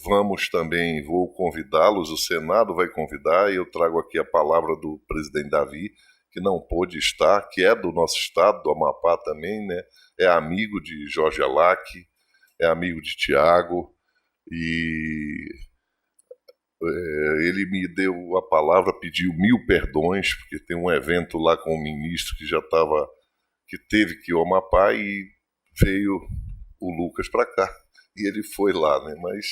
Vamos também, vou convidá-los, o Senado vai convidar, e eu trago aqui a palavra do presidente Davi, que não pôde estar, que é do nosso estado, do Amapá também, né? É amigo de Jorge Alac, é amigo de Tiago, e ele me deu a palavra, pediu 1000 perdões, porque tem um evento lá com o ministro que teve que ir ao Amapá, e veio o Lucas para cá, e ele foi lá, né? Mas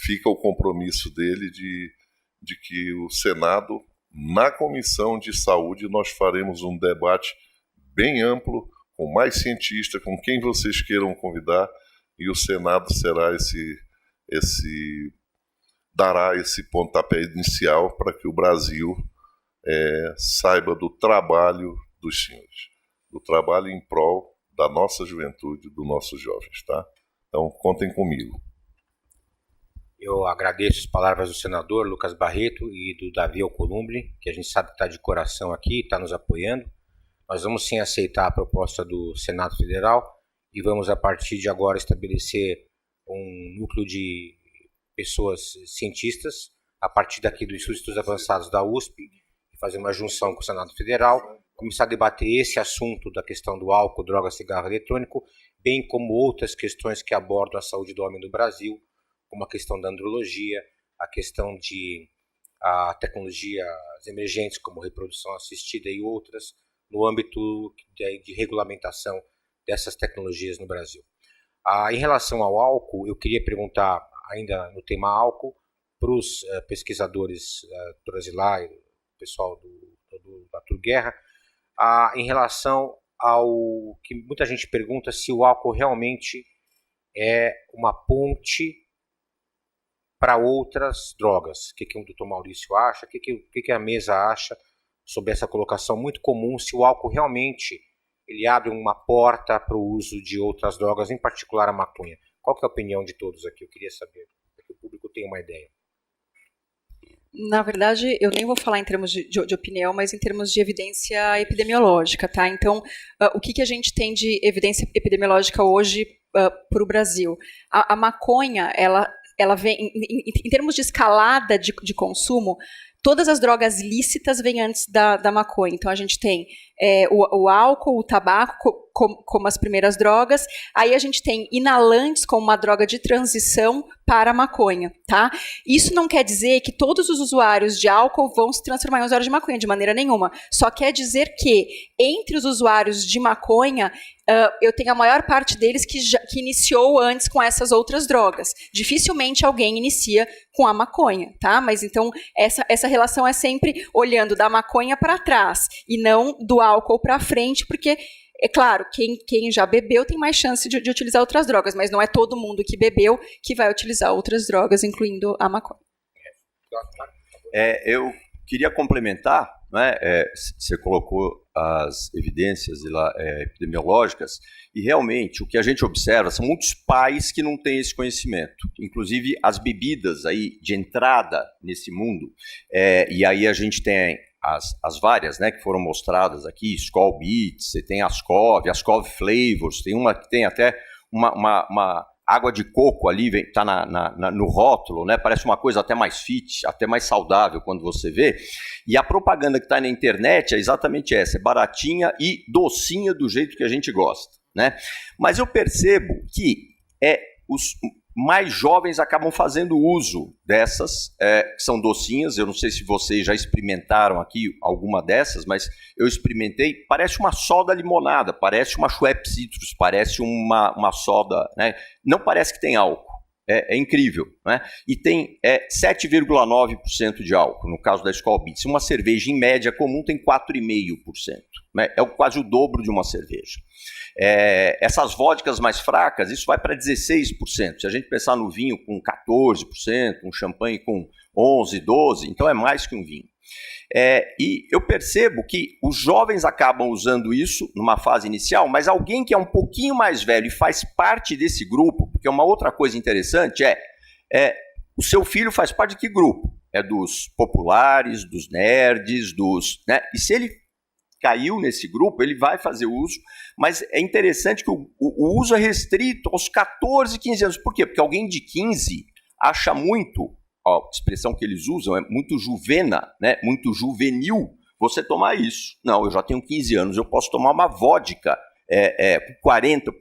fica o compromisso dele de que o Senado, na Comissão de Saúde, nós faremos um debate bem amplo, com mais cientistas, com quem vocês queiram convidar, e o Senado será dará esse pontapé inicial para que o Brasil saiba do trabalho dos senhores, do trabalho em prol da nossa juventude, dos nossos jovens, tá? Então, contem comigo. Eu agradeço as palavras do senador Lucas Barreto e do Davi Alcolumbre, que a gente sabe que está de coração aqui, está nos apoiando. Nós vamos sim aceitar a proposta do Senado Federal e vamos, a partir de agora, estabelecer um núcleo de pessoas cientistas, a partir daqui do Instituto de Estudos Avançados da USP, e fazer uma junção com o Senado Federal, começar a debater esse assunto da questão do álcool, droga, cigarro eletrônico, bem como outras questões que abordam a saúde do homem no Brasil, como a questão da andrologia, a questão de tecnologias emergentes, como reprodução assistida e outras, no âmbito de regulamentação dessas tecnologias no Brasil. Em relação ao álcool, eu queria perguntar, ainda no tema álcool, para os pesquisadores, doutora Zilay, o pessoal do Arthur Guerra, em relação ao que muita gente pergunta se o álcool realmente é uma ponte para outras drogas. O que o doutor Maurício acha, o que a mesa acha sobre essa colocação muito comum, se o álcool realmente ele abre uma porta para o uso de outras drogas, em particular a maconha. Qual que é a opinião de todos aqui? Eu queria saber, para que o público tenha uma ideia. Na verdade, eu nem vou falar em termos de opinião, mas em termos de evidência epidemiológica, tá? Então, o que a gente tem de evidência epidemiológica hoje para o Brasil? A maconha, ela vem, em termos de escalada de consumo, todas as drogas lícitas vêm antes da maconha. Então, a gente tem o álcool, o tabaco como as primeiras drogas. Aí a gente tem inalantes como uma droga de transição para a maconha, tá? Isso não quer dizer que todos os usuários de álcool vão se transformar em usuários de maconha, de maneira nenhuma. Só quer dizer que, entre os usuários de maconha, eu tenho a maior parte deles que iniciou antes com essas outras drogas. Dificilmente alguém inicia com a maconha, tá? Mas então essa relação é sempre olhando da maconha para trás e não do álcool para frente, porque é claro, quem já bebeu tem mais chance de utilizar outras drogas, mas não é todo mundo que bebeu que vai utilizar outras drogas, incluindo a maconha. Eu queria complementar, né, você colocou as evidências epidemiológicas, e realmente o que a gente observa são muitos pais que não têm esse conhecimento, inclusive as bebidas aí de entrada nesse mundo, e aí a gente tem as várias, né, que foram mostradas aqui, Skol Beats, você tem Ascov Flavors, tem uma que tem até uma água de coco ali, está no rótulo, né, parece uma coisa até mais fit, até mais saudável quando você vê, e a propaganda que está na internet é exatamente essa, é baratinha e docinha do jeito que a gente gosta, né? Mas eu percebo que os mais jovens acabam fazendo uso dessas, que são docinhas. Eu não sei se vocês já experimentaram aqui alguma dessas, mas eu experimentei, parece uma soda limonada, parece uma Schweppes Citrus, parece uma soda, né? Não parece que tem álcool, é incrível, né? E tem 7,9% de álcool, no caso da Skol Beats. Uma cerveja em média comum tem 4,5%, né? É quase o dobro de uma cerveja. Essas vodkas mais fracas, isso vai para 16%. Se a gente pensar no vinho com 14%, um champanhe com 11%, 12%, então é mais que um vinho. E eu percebo que os jovens acabam usando isso numa fase inicial, mas alguém que é um pouquinho mais velho e faz parte desse grupo, porque uma outra coisa interessante o seu filho faz parte de que grupo? é dos populares, dos nerds, né? E se ele caiu nesse grupo, ele vai fazer uso, mas é interessante que o uso é restrito aos 14, 15 anos. Por quê? Porque alguém de 15 acha muito, a expressão que eles usam é muito juvena, né? Muito juvenil, você tomar isso. Não, eu já tenho 15 anos, eu posso tomar uma vodka com 40%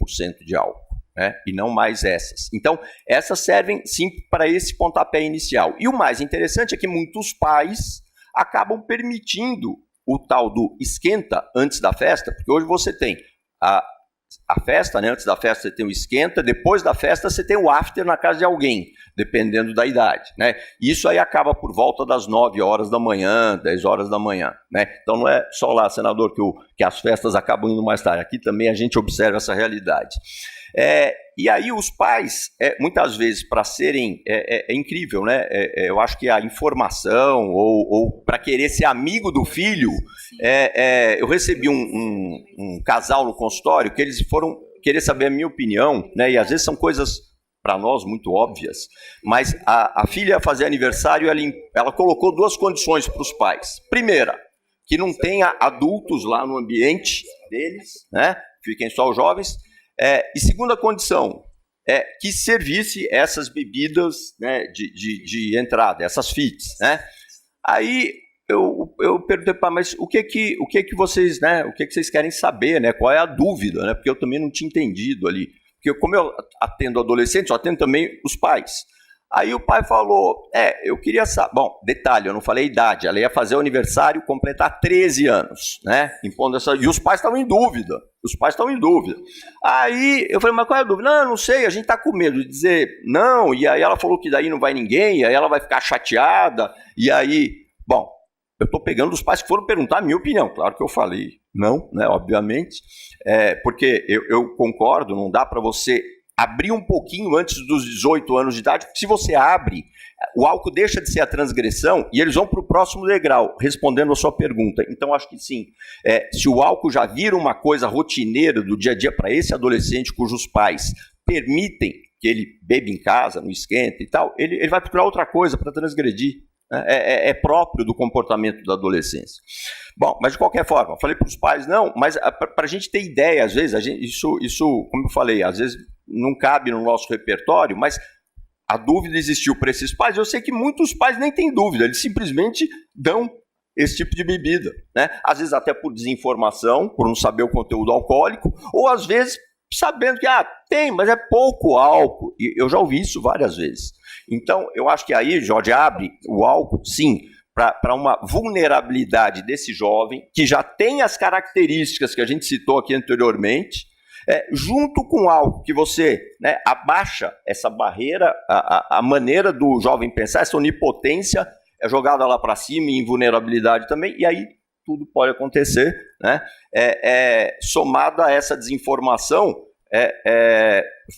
de álcool, né? E não mais essas. Então, essas servem sim para esse pontapé inicial. E o mais interessante é que muitos pais acabam permitindo o tal do esquenta antes da festa, porque hoje você tem a festa, né? Antes da festa você tem o esquenta, depois da festa você tem o after na casa de alguém, dependendo da idade, né? Isso aí acaba por volta das 9 horas da manhã, 10 horas da manhã, né? Então não é só lá, senador, que as festas acabam indo mais tarde. Aqui também a gente observa essa realidade. E aí os pais, muitas vezes, para serem... É incrível, né? Eu acho que a informação, ou para querer ser amigo do filho... eu recebi um casal no consultório que eles foram querer saber a minha opinião, né? E às vezes são coisas, para nós, muito óbvias, mas a filha ia fazer aniversário, ela colocou 2 condições para os pais. Primeira, que não tenha adultos lá no ambiente deles, né? Fiquem só os jovens. E segunda condição, que servisse essas bebidas, né, de entrada, essas FITs, né? Aí eu perguntei, mas o que vocês, né, o que vocês querem saber, né? Qual é a dúvida, né? Porque eu também não tinha entendido ali. Porque como eu atendo adolescentes, eu atendo também os pais. Aí o pai falou, eu queria saber... Bom, detalhe, eu não falei idade, ela ia fazer o aniversário, completar 13 anos, né? Impondo essa... E os pais estavam em dúvida, Aí eu falei, mas qual é a dúvida? Não, eu não sei, a gente está com medo de dizer não, e aí ela falou que daí não vai ninguém, e aí ela vai ficar chateada, e aí... Bom, eu estou pegando os pais que foram perguntar a minha opinião, claro que eu falei não, né, obviamente, porque eu concordo, não dá para você... abrir um pouquinho antes dos 18 anos de idade, porque se você abre, o álcool deixa de ser a transgressão e eles vão para o próximo degrau, respondendo a sua pergunta. Então, acho que sim, se o álcool já vira uma coisa rotineira do dia a dia para esse adolescente cujos pais permitem que ele beba em casa, no esquenta e tal, ele vai procurar outra coisa para transgredir. É próprio do comportamento da adolescência. Bom, mas de qualquer forma, falei para os pais, não, mas para a gente ter ideia, às vezes, isso, como eu falei, às vezes não cabe no nosso repertório, mas a dúvida existiu para esses pais. Eu sei que muitos pais nem têm dúvida, eles simplesmente dão esse tipo de bebida, né? Às vezes até por desinformação, por não saber o conteúdo alcoólico, ou às vezes sabendo que tem, mas é pouco álcool. E eu já ouvi isso várias vezes. Então, eu acho que aí, Jorge, abre o álcool, sim, para uma vulnerabilidade desse jovem, que já tem as características que a gente citou aqui anteriormente, junto com algo que você, né, abaixa essa barreira, a maneira do jovem pensar, essa onipotência é jogada lá para cima, e invulnerabilidade também, e aí tudo pode acontecer, né? Somado a essa desinformação,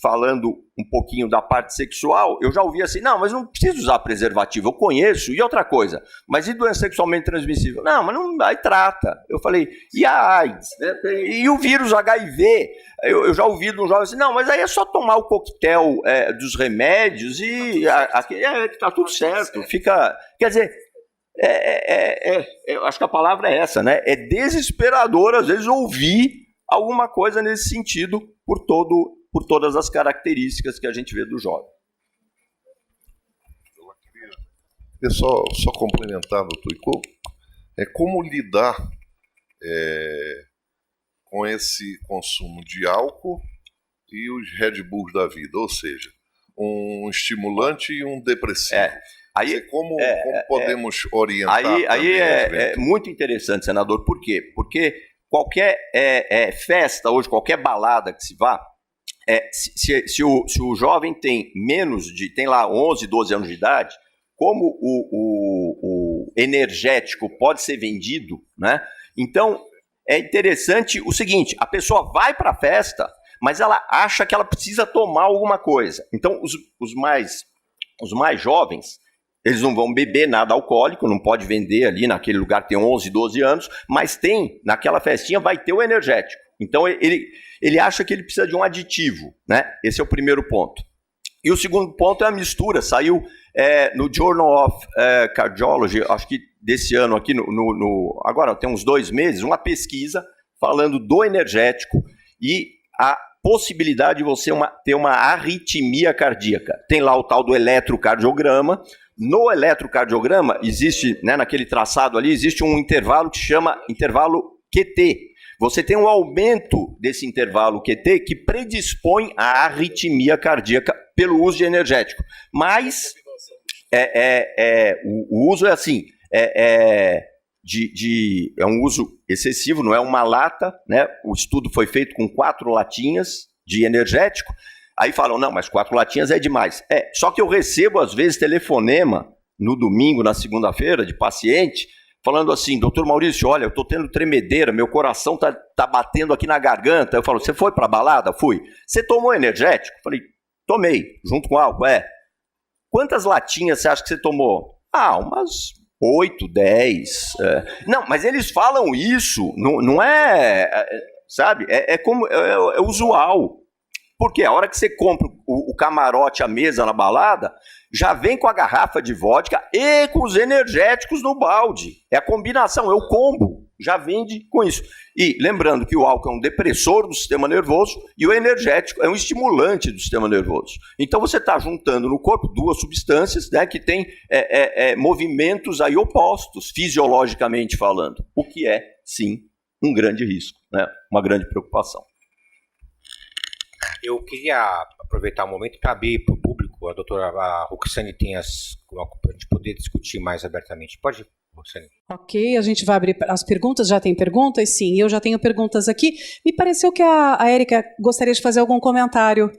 falando um pouquinho da parte sexual, eu já ouvi assim, não, mas não precisa usar preservativo, eu conheço, e outra coisa, mas e doença sexualmente transmissível? Não, mas não, aí trata. Eu falei, e a AIDS? Né? E o vírus HIV? Eu já ouvi de um jovem assim, não, mas aí é só tomar o coquetel dos remédios e tá tudo certo, fica... Quer dizer, eu acho que a palavra é essa, né? É desesperador, às vezes, ouvir alguma coisa nesse sentido por todas as características que a gente vê do jovem. Eu só complementar, doutor, como lidar com esse consumo de álcool e os Red Bulls da vida, ou seja, um estimulante e um depressivo. Aí, como podemos orientar? Aí é muito interessante, senador. Por quê? Porque qualquer festa hoje, qualquer balada que se vá, se o jovem tem tem lá 11, 12 anos de idade, como o energético pode ser vendido, né? Então, é interessante o seguinte, a pessoa vai para a festa, mas ela acha que ela precisa tomar alguma coisa. Então, os mais jovens, eles não vão beber nada alcoólico, não pode vender ali naquele lugar que tem 11, 12 anos, mas naquela festinha vai ter o energético. Então, ele acha que ele precisa de um aditivo, né? Esse é o primeiro ponto. E o segundo ponto é a mistura. Saiu no Journal of Cardiology, acho que desse ano aqui, agora tem uns 2 meses, uma pesquisa falando do energético e a possibilidade de você ter uma arritmia cardíaca. Tem lá o tal do eletrocardiograma. No eletrocardiograma, existe, né, naquele traçado ali, existe um intervalo que chama intervalo QT. Você tem um aumento desse intervalo QT que predispõe à arritmia cardíaca pelo uso de energético. Mas o uso é assim, é um uso excessivo, não é uma lata, né? O estudo foi feito com 4 latinhas de energético. Aí falam, não, mas 4 latinhas é demais. Só que eu recebo, às vezes, telefonema no domingo, na segunda-feira, de paciente, falando assim, doutor Maurício, olha, eu estou tendo tremedeira, meu coração tá batendo aqui na garganta. Eu falo, você foi para a balada? Fui. Você tomou energético? Falei, tomei, junto com álcool, Quantas latinhas você acha que você tomou? Umas 8, 10. Não, mas eles falam isso, não sabe? Como é usual. Porque a hora que você compra o camarote, a mesa na balada, já vem com a garrafa de vodka e com os energéticos no balde. É a combinação, é o combo. Já vende com isso. E lembrando que o álcool é um depressor do sistema nervoso e o energético é um estimulante do sistema nervoso. Então você está juntando no corpo 2 substâncias, né, que têm movimentos aí opostos, fisiologicamente falando. O que é, sim, um grande risco, né, uma grande preocupação. Eu queria aproveitar o momento para abrir para o público. A doutora Roxane tem para a gente poder discutir mais abertamente. Pode ir, Roxane. Ok, a gente vai abrir as perguntas. Já tem perguntas? Sim, eu já tenho perguntas aqui. Me pareceu que a Érica gostaria de fazer algum comentário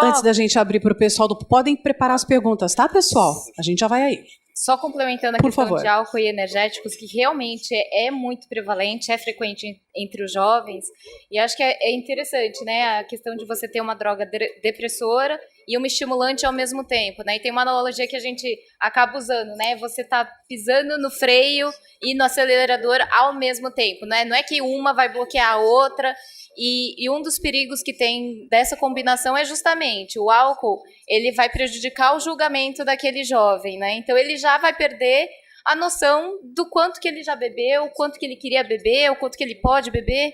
antes da gente abrir para o pessoal. Podem preparar as perguntas, tá, pessoal? A gente já vai aí. Só complementando a questão de álcool e energéticos, que realmente é muito prevalente, é frequente entre os jovens, e acho que é interessante, né, a questão de você ter uma droga depressora e uma estimulante ao mesmo tempo, né, e tem uma analogia que a gente acaba usando, né, você está pisando no freio e no acelerador ao mesmo tempo, né, não é que uma vai bloquear a outra. E um dos perigos que tem dessa combinação é justamente o álcool, ele vai prejudicar o julgamento daquele jovem, né? Então ele já vai perder a noção do quanto que ele já bebeu, o quanto que ele queria beber, o quanto que ele pode beber.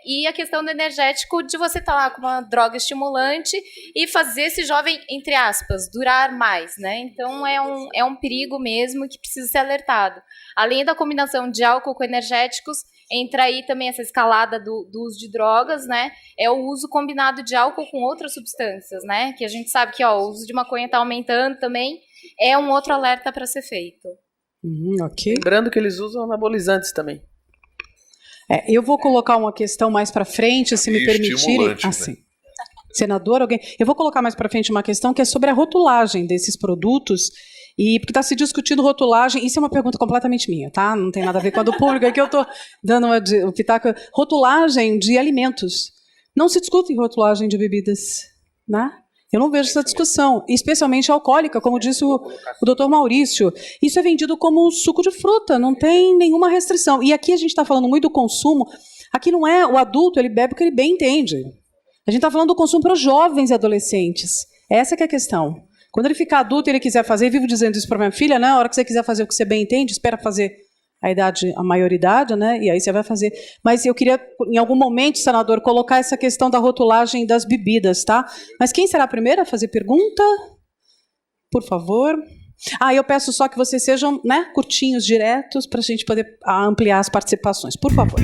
E a questão do energético, de você estar lá com uma droga estimulante e fazer esse jovem, entre aspas, durar mais, né? Então é um perigo mesmo que precisa ser alertado. Além da combinação de álcool com energéticos, entra aí também essa escalada do uso de drogas, né? É o uso combinado de álcool com outras substâncias, né? Que a gente sabe que o uso de maconha está aumentando também. É um outro alerta para ser feito. Ok. Lembrando que eles usam anabolizantes também. Eu vou colocar uma questão mais para frente, se me permitirem. Assim. Né? Senador, alguém? Eu vou colocar mais para frente uma questão que é sobre a rotulagem desses produtos. E porque está se discutindo rotulagem, isso é uma pergunta completamente minha, tá? Não tem nada a ver com a do público, é que eu estou dando o pitaco. Rotulagem de alimentos. Não se discute rotulagem de bebidas, né? Eu não vejo essa discussão, especialmente alcoólica, como disse o doutor Maurício. Isso é vendido como suco de fruta, não tem nenhuma restrição. E aqui a gente está falando muito do consumo. Aqui não é o adulto, ele bebe o que ele bem entende. A gente está falando do consumo para os jovens e adolescentes. Essa que é a questão. Quando ele ficar adulto e ele quiser fazer, eu vivo dizendo isso para minha filha, né? A hora que você quiser fazer o que você bem entende, espera fazer a maioridade, né? E aí você vai fazer. Mas eu queria, em algum momento, senador, colocar essa questão da rotulagem das bebidas, tá? Mas quem será a primeira a fazer pergunta? Por favor. Eu peço só que vocês sejam, né, curtinhos, diretos, para a gente poder ampliar as participações. Por favor.